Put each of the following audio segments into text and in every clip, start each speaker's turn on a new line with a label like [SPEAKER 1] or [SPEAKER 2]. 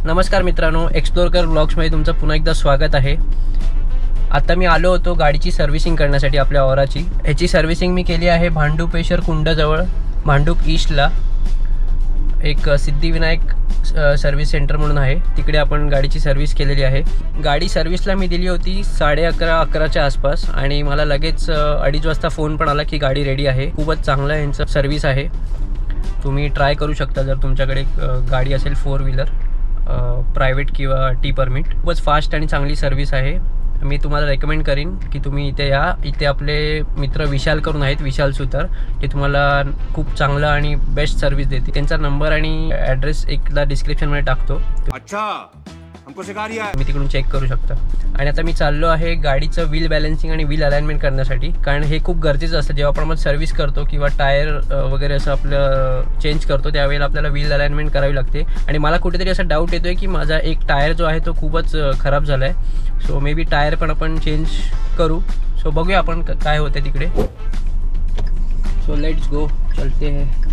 [SPEAKER 1] नमस्कार मित्रांनो, एक्सप्लोरकर ब्लॉग्समध्ये तुमचं पुन्हा एकदा स्वागत आहे. आता मी आलो होतो गाडीची सर्व्हिसिंग करण्यासाठी आपल्या ऑराची. ह्याची सर्व्हिसिंग मी केली आहे भांडूपेश्वर कुंडजवळ, भांडूप ईस्टला एक सिद्धिविनायक सर्व्हिस सेंटर म्हणून आहे. तिकडे आपण गाडीची सर्व्हिस केलेली आहे. गाडी सर्व्हिसला मी दिली होती 11:30-11च्या आसपास आणि मला लगेच 2:30 वाजता फोन पण आला की गाडी रेडी आहे. खूपच चांगलं यांचं सर्व्हिस आहे. तुम्ही ट्राय करू शकता जर तुमच्याकडे गाडी असेल 4 व्हीलर प्रायव्हेट किंवा टी परमिट. खूपच फास्ट आणि चांगली सर्व्हिस आहे. मी तुम्हाला रेकमेंड करीन की तुम्ही इथे या. इथे आपले मित्र विशाल करून आहेत, विशाल सुतार, ते तुम्हाला खूप चांगलं आणि बेस्ट सर्व्हिस देते. त्यांचा नंबर आणि ॲड्रेस एकदा डिस्क्रिप्शनमध्ये टाकतो. अच्छा, मी तिकडून चेक करू शकता. आणि आता मी चाललो आहे गाडीचं व्हील बॅलन्सिंग आणि व्हील अलाइनमेंट करण्यासाठी, कारण हे खूप गरजेचं असतं. जेव्हा आपण सर्व्हिस करतो किंवा टायर वगैरे असं आपलं चेंज करतो त्यावेळेला आपल्याला व्हील अलाइनमेंट करावी लागते. आणि मला कुठेतरी असा डाऊट येतो आहे की माझा एक टायर जो आहे तो खूपच खराब झाला आहे. सो मे बी टायर पण आपण चेंज करू. सो बघूया आपण काय होतं तिकडे. सो लेट्स गो, चलते हैं.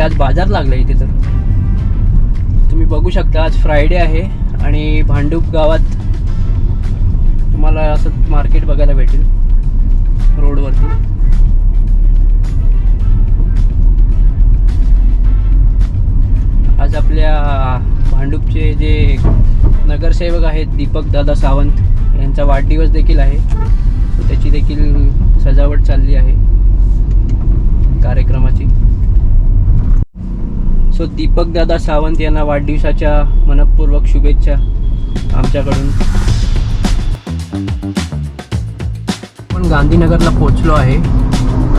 [SPEAKER 1] आज बाजार लागला इथे, तर तुम्ही बघू शकता. आज फ्रायडे आहे आणि भांडूप गावात तुम्हाला असं मार्केट बघायला भेटेल रोडवरती. आज आपल्या भांडूपचे जे नगरसेवक आहेत दीपक दादा सावंत यांचा वाढदिवस देखील आहे. तर त्याची देखील सजावट चालली आहे कार्यक्रमाची. सो दीपक दादा सावंत यांना वाढदिवसाच्या मनपूर्वक शुभेच्छा आमच्याकडून. आपण गांधीनगरला पोचलो आहे.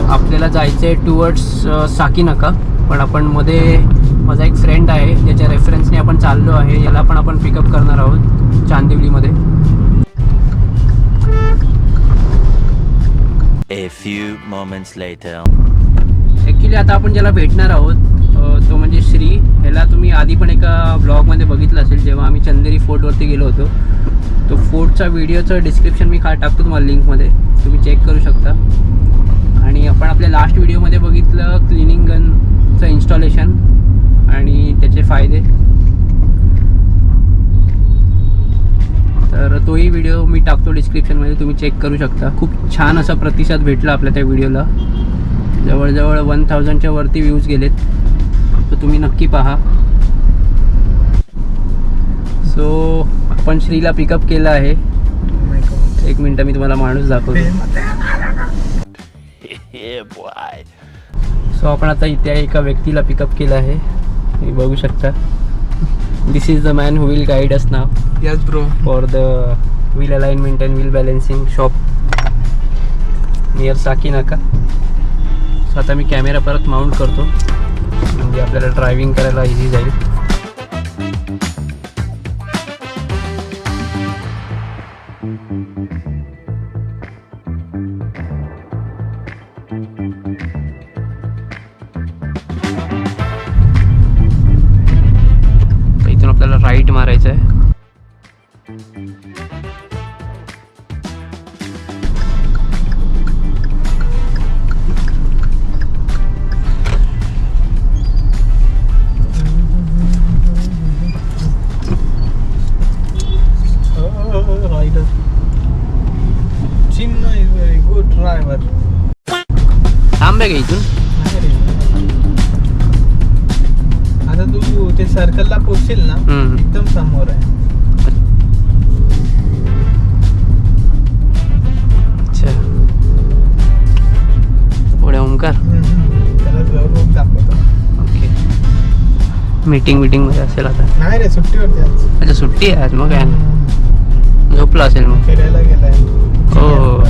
[SPEAKER 1] आपल्याला जायचं आहे टुवर्ड्स साकीनाका, पण आपण मध्ये माझा एक फ्रेंड आहे त्याच्या रेफरन्सने आपण चाललो आहे. याला पण आपण पिकअप करणार आहोत चांदिवलीमध्ये.
[SPEAKER 2] A few moments later.
[SPEAKER 1] Actually आता आपण ज्याला भेटणार आहोत तो म्हणजे श्री. ह्याला तुम्ही आधी पण एका ब्लॉगमध्ये बघितलं असेल जेव्हा आम्ही चंदेरी फोर्टवरती गेलो होतो. तो फोर्टचा व्हिडिओचं डिस्क्रिप्शन मी टाकतो तुम्हाला लिंकमध्ये, तुम्ही चेक करू शकता. आणि आपण आपल्या लास्ट व्हिडिओमध्ये बघितलं क्लिनिंग गनचं इन्स्टॉलेशन आणि त्याचे फायदे, तर तोही व्हिडिओ मी टाकतो डिस्क्रिप्शनमध्ये, तुम्ही चेक करू शकता. खूप छान असा प्रतिसाद भेटला आपल्या त्या व्हिडिओला. जवळजवळ 1000च्या वरती व्ह्यूज गेलेत, तर तुम्ही नक्की पहा. सो आपण श्रीला पिकअप केलं आहे. एक मिनटं मी तुम्हाला माणूस दाखवतो. सो आपण आता इथे एका व्यक्तीला पिकअप केलं आहे, हे बघू शकता. This is the man who will guide us now.
[SPEAKER 3] Yes bro.
[SPEAKER 1] For the wheel alignment and wheel balancing shop near Sakinaka. So आता मी कॅमेरा परत माउंट करतो म्हणजे आपल्याला ड्रायव्हिंग करायला इझी जाईल. इथून आपल्याला राईट मारायचं आहे. थांब गे इथून.
[SPEAKER 3] आता तू ते सर्कलला पोचशील ना, एकदम समोर आहे.
[SPEAKER 1] अच्छा, पुढे ओमकार.
[SPEAKER 3] त्याला रूम दाखवतो.
[SPEAKER 1] ओके, मीटिंग मध्ये असेल आता.
[SPEAKER 3] नाही रे, सुट्टीवरती आज.
[SPEAKER 1] अच्छा, सुट्टी आहे आज. मग काय ना, झोपला असेल मग.
[SPEAKER 3] फिरायला गेलाय.
[SPEAKER 1] हो.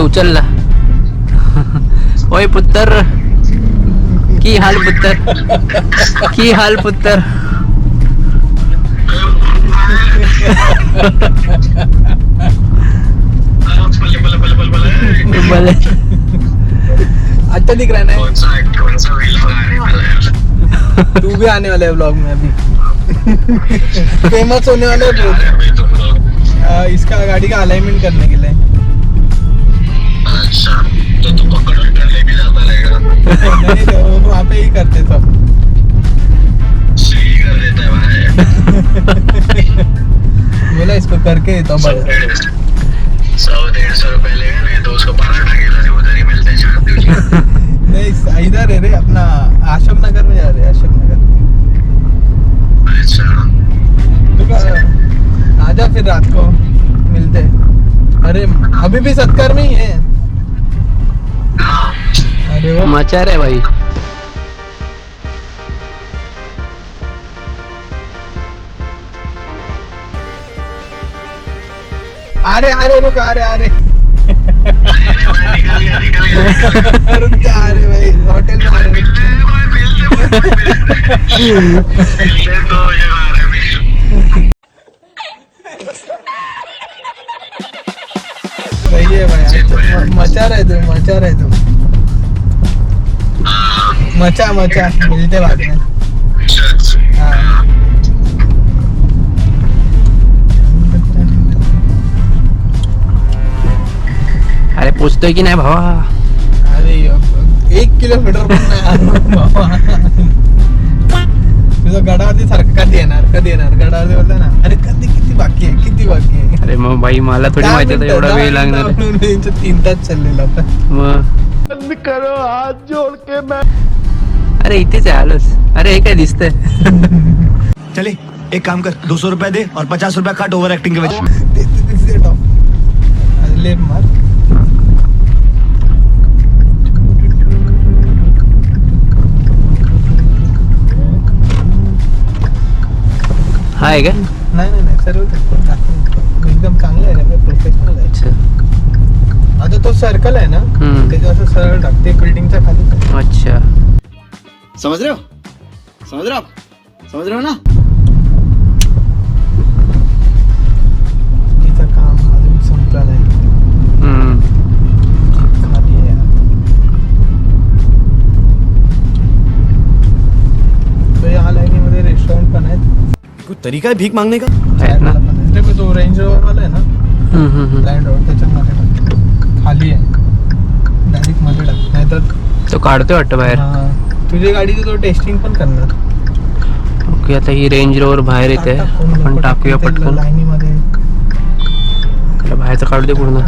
[SPEAKER 1] उचलला. ओय पुत्र, की हाल पुत्र, की हाल पुत्र. भले.
[SPEAKER 3] अच्छा दिख रहा है ना. तू भी आने वाला है ब्लॉग में अभी. फेमस होने वाला है बहुत. इसका गाड़ी का अलाइनमेंट करने के लिए.
[SPEAKER 4] अच्छा, तो तू पकड़ कर लेके जाता रहेगा.
[SPEAKER 3] नहीं तो वहाँ पे ही करते सब.
[SPEAKER 4] सही कर देता है भाई.
[SPEAKER 3] बोला इसको करके तो
[SPEAKER 4] 100-150 रुपए लेगा, नहीं तो उसको पराठा खिला उधर ही मिलते हैं 4 दिन.
[SPEAKER 3] नहीं इधर है रे अपना अशोक नगर में जा रहे हैं. अशोक नगर.
[SPEAKER 4] अच्छा,
[SPEAKER 3] तो आजा फिर रात को मिलते. अरे अभी भी सत्कार में ही है.
[SPEAKER 4] हाँ.
[SPEAKER 3] अरे वो
[SPEAKER 1] मचा रे भाई.
[SPEAKER 3] अरे अरे रुक. अरे
[SPEAKER 4] निकल गया.
[SPEAKER 3] रुक जा. अरे भाई होटल में आ रहे.
[SPEAKER 4] मिलते तो ये बारे में.
[SPEAKER 3] सही है भाई. मचा रहे तुम. मचा मिलते बाद में. हाँ.
[SPEAKER 1] अरे पोचतोय की नाही भावा.
[SPEAKER 3] अरे 1 किलोमीटर पण नाही आलो बाबा. तुझं गडावरती सारखं कधी येणार गडावरती बोलतो ना. अरे किती बाकी आहे.
[SPEAKER 1] अरे मग भाई मला थोडी माहिती आहे एवढा वेळ लागणार आहे.
[SPEAKER 3] 3 तास चाललेला होता.
[SPEAKER 1] मग
[SPEAKER 3] बंद करो हाथ जोड़ के मैं.
[SPEAKER 1] अरे इथेच आहे आलोच. अरे हे काय दिसतंय.
[SPEAKER 5] चले एक काम कर 200 रुपए दे और 50 रुपए काट ओवर एक्टिंग के वजह.
[SPEAKER 3] ले मार.
[SPEAKER 1] हाय का.
[SPEAKER 3] नाही सर्व एकदम चांगलं आहे रे. प्रोफेशनल आहे.
[SPEAKER 1] अच्छा.
[SPEAKER 3] आता तो सर्कल आहे ना. त्याच्या असं सरळ टाकते बिल्डिंगच्या खाली.
[SPEAKER 1] अच्छा.
[SPEAKER 5] समझ रहे हो ना.
[SPEAKER 3] तिचं काम अजून संपलं नाही. खाली आहे यार. तो या लाईनीमध्ये रेस्टॉरंट पण आहेत.
[SPEAKER 5] कोई तरीका है भीक मांगने का.
[SPEAKER 1] आहेत ना.
[SPEAKER 3] पण तो रेंज रोवर वाला आहे ना. लँड रोवर त्याच्यामध्ये टाक. खाली आहे डायरेक्ट मध्ये टाक. नाहीतर
[SPEAKER 1] तो काढतोय वाटतं बाहेर.
[SPEAKER 3] तुझ्या गाडीची तो टेस्टिंग पण करणार.
[SPEAKER 1] ओके. आता ही रेंज रोवर बाहेर येते. आपण टाकूया पटकन.
[SPEAKER 3] लाईनीमध्ये
[SPEAKER 1] त्याला बाहेरचं काढू दे पूर्ण.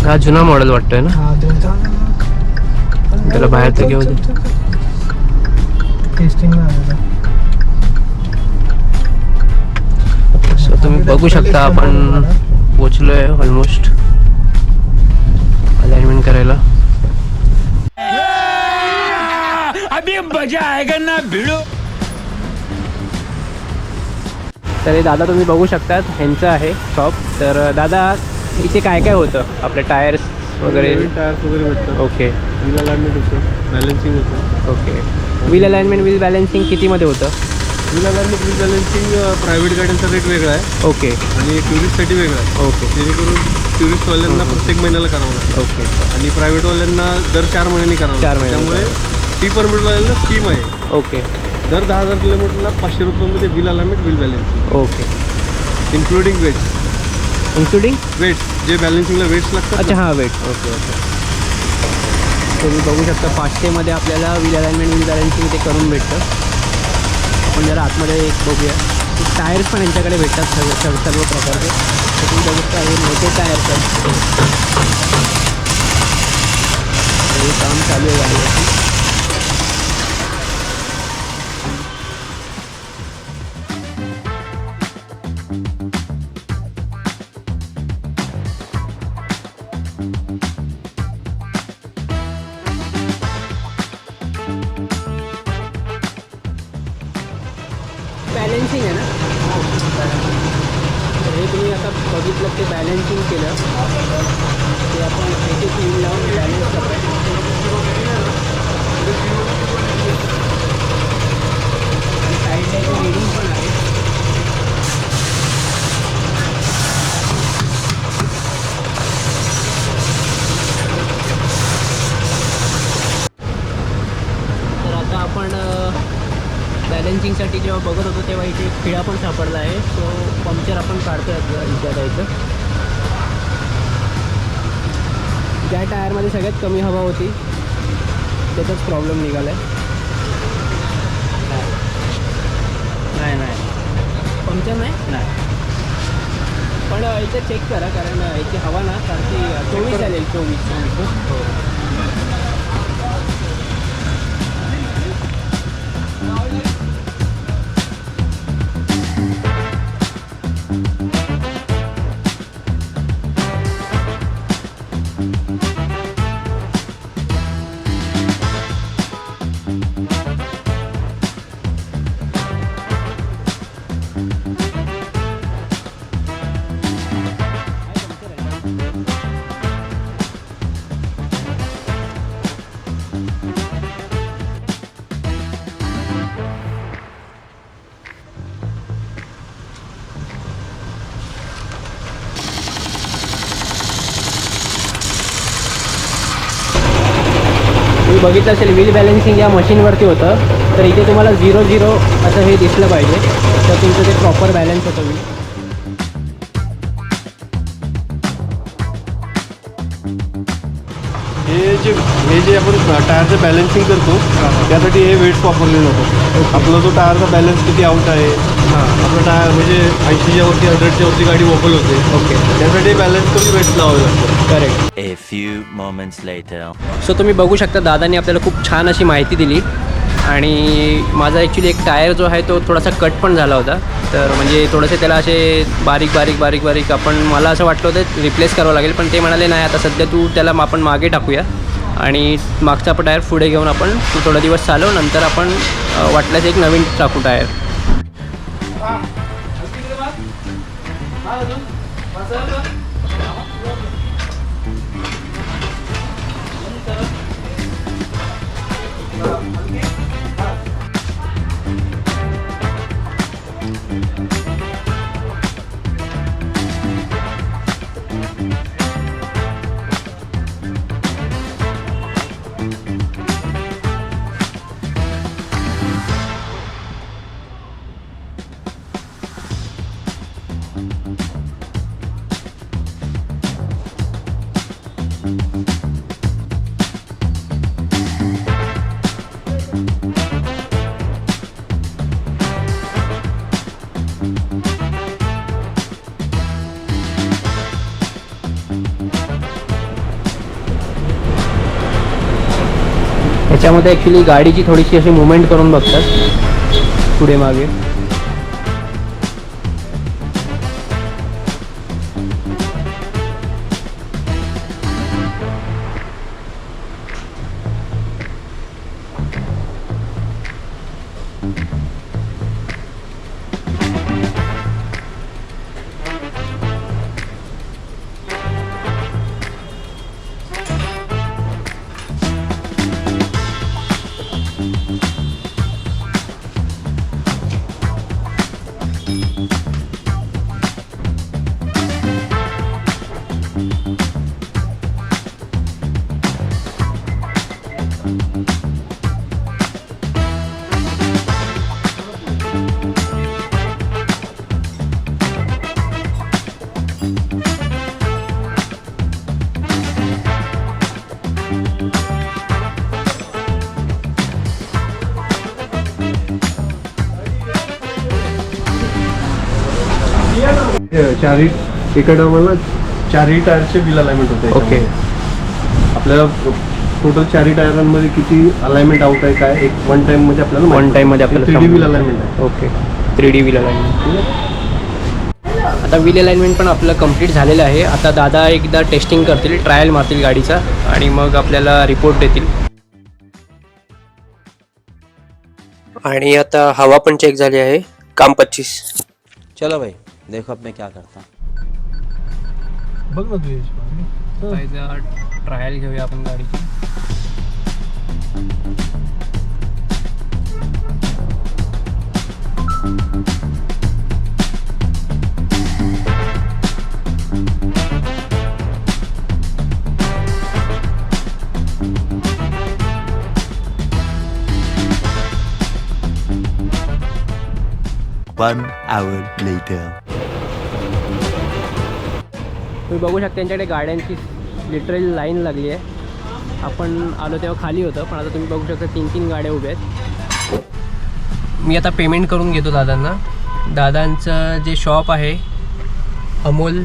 [SPEAKER 1] हा जुना मॉडेल वाटतोय ना. त्याला बाहेरचं घेऊ दे.
[SPEAKER 3] टेस्टिंग
[SPEAKER 1] सो तुम्ही बघू शकता आपण पोचलोय ऑलमोस्ट अलाइनमेंट करायला. अभी मजा आएगा ना भिडो. तर हे दादा तुम्ही बघू शकतात ह्यांचं आहे शॉप. तर दादा इथे काय काय होतं आपले टायर्स वगैरे.
[SPEAKER 3] टायर्स वगैरे भेटतात.
[SPEAKER 1] ओके.
[SPEAKER 3] व्हील अलाइनमेंट होतं. बॅलन्सिंग होतं.
[SPEAKER 1] Okay. Wheel alignment wheel balancing कितीमध्ये होतं.
[SPEAKER 3] Wheel alignment wheel balancing private गाड्यांचा रेट वेगळा आहे.
[SPEAKER 1] ओके.
[SPEAKER 3] आणि टुरिस्टसाठी वेगळा आहे.
[SPEAKER 1] ओके.
[SPEAKER 3] जेणेकरून टुरिस्टवाल्यांना प्रत्येक महिन्याला करावं लागतं.
[SPEAKER 1] ओके.
[SPEAKER 3] आणि प्रायव्हेटवाल्यांना दर 4 महिन्यांनी करावं
[SPEAKER 1] 4
[SPEAKER 3] लागतं.
[SPEAKER 1] महिन्यांनी.
[SPEAKER 3] त्यामुळे टी परमिटवाल्यांना स्कीम आहे.
[SPEAKER 1] ओके.
[SPEAKER 3] दर 10,000 किलोमीटरला 500 रुपयामध्ये wheel alignment wheel balancing
[SPEAKER 1] okay.
[SPEAKER 3] Including weights.
[SPEAKER 1] Including
[SPEAKER 3] weights जे बॅलन्सिंगला वेट्स लागतात.
[SPEAKER 1] अच्छा हां वेट. ओके. तुम्ही बघू शकता 500मध्ये आपल्याला व्हील अलाइनमेंट व्हील बॅलन्सिंग ते करून भेटतं. आपण जरा आतमध्ये एक बघूया. टायर्स पण यांच्याकडे भेटतात सर्व प्रकारचे. तुम्ही बघू शकता हे मोठे टायर्स आहेत. हे काम चालू आहे गाडीवरती. बॅलन्सिंग आहे ना. हे तुम्ही आता बघितलं ते बॅलन्सिंग केलं ते आपण त्याची फील लावून बॅलन्स करतो. साईडला एक रिडिंग पण आहे. तर आता आपण बॅलन्सिंगसाठी जेव्हा बघत होतो तेव्हा इथे एक खिळा पण सापडला आहे. तो पंक्चर आपण काढतो इथे इथं. ज्या टायरमध्ये सगळ्यात कमी हवा होती त्याचाच प्रॉब्लेम निघाला आहे. नाही पंक्चर नाही पण इथे चेक करा कारण याची हवा ना सारखी 24 चालेल 24. तुम्ही बघितलं असेल व्हील बॅलन्सिंग या मशीनवरती होतं तर इथे तुम्हाला 0-0 असं हे दिसलं पाहिजे तर तुमचं ते प्रॉपर बॅलन्स होतं व्हील.
[SPEAKER 6] हे जे आपण टायरचं बॅलन्सिंग करतो त्यासाठी हे वेट्स वापरले जातात. आपला जो टायरचा बॅलन्स किती आउट आहे आपलं टायर म्हणजे 80च्या वरती 100च्या वरती गाडी वॉबल होते.
[SPEAKER 1] ओके
[SPEAKER 6] त्यासाठी बॅलन्स करून वेट्स लावावे लागतात.
[SPEAKER 1] Correct.
[SPEAKER 2] A few moments later.
[SPEAKER 1] So तुम्ही बघू शकता दादांनी आपल्याला खूप छान अशी माहिती दिली आणि माझा ॲक्च्युली एक टायर जो आहे तो थोडासा कट पण झाला होता तर म्हणजे थोडेसे त्याला असे बारीक आपण मला असं वाटलं होतं रिप्लेस करावं लागेल पण ते म्हणाले नाही आता सध्या तू त्याला आपण मागे टाकूया आणि मागचा आपण टायर पुढे घेऊन आपण तू थोडा दिवस चालव नंतर आपण वाटल्यास एक नवीन टाकू टायर. ह्याच्यामध्ये ॲक्च्युली गाडीची थोडीशी अशी मुवमेंट करून बघतात पुढे मागे.
[SPEAKER 6] चारही एका टायमाला चारही टायरचे व्हील अलाइनमेंट होते.
[SPEAKER 1] ओके.
[SPEAKER 6] आपल्याला टोटल चारही टायरांमध्ये किती अलाइनमेंट आउट आहे काय एक वन टाइम मध्ये आपल्याला 3D व्हील अलाइनमेंट आहे.
[SPEAKER 1] Okay 3D wheel alignment. आता व्हील अलाइनमेंट पण आपलं कंप्लीट झालेलं आहे. आता दादा एकदा टेस्टिंग करतील ट्रायल मारतील गाडीचा आणि मग आपल्याला रिपोर्ट देतील. आणि आता हवा पण चेक झाली आहे. काम 25.
[SPEAKER 7] चलो भाई देखो अब मैं क्या करता हूँ.
[SPEAKER 3] बघ ना तू यश
[SPEAKER 1] ट्रायल घेऊया आपण गाडीची.
[SPEAKER 2] One hour later.
[SPEAKER 1] तुम्ही बघू शकता त्यांच्याकडे गाड्यांची लिटरली लाईन लागली आहे. आपण आलो तेव्हा खाली होतं, पण आता तुम्ही बघू शकता 3-3 गाड्या उभ्या आहेत. मी आता पेमेंट करून घेतो दादांना. दादांचं जे शॉप आहे अमोल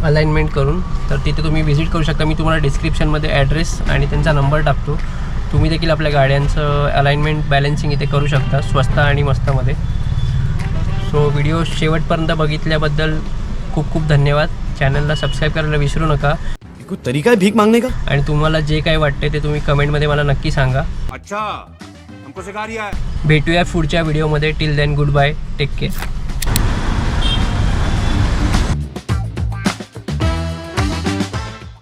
[SPEAKER 1] अलाइनमेंट करून, तर तिथे तुम्ही व्हिजिट करू शकता. मी तुम्हाला डिस्क्रिप्शनमध्ये ॲड्रेस आणि त्यांचा नंबर टाकतो. तुम्ही देखील आपल्या गाड्यांचं अलाइनमेंट बॅलन्सिंग इथे करू शकता स्वस्त आणि मस्तमध्ये. सो व्हिडिओ शेवटपर्यंत बघितल्याबद्दल खूप खूप धन्यवाद. चॅनलला सबस्क्राईब करायला विसरू नका.
[SPEAKER 5] कोई तरीका है भीख मांगने का?
[SPEAKER 1] आणि तुम्हाला जे काय वाटते ते तुम्ही कमेंटमध्ये मला नक्की सांगा.
[SPEAKER 5] अच्छा हमको सिखा रिया है.
[SPEAKER 1] भेटूया पुढच्या व्हिडिओमध्ये. Till then good bye, take care.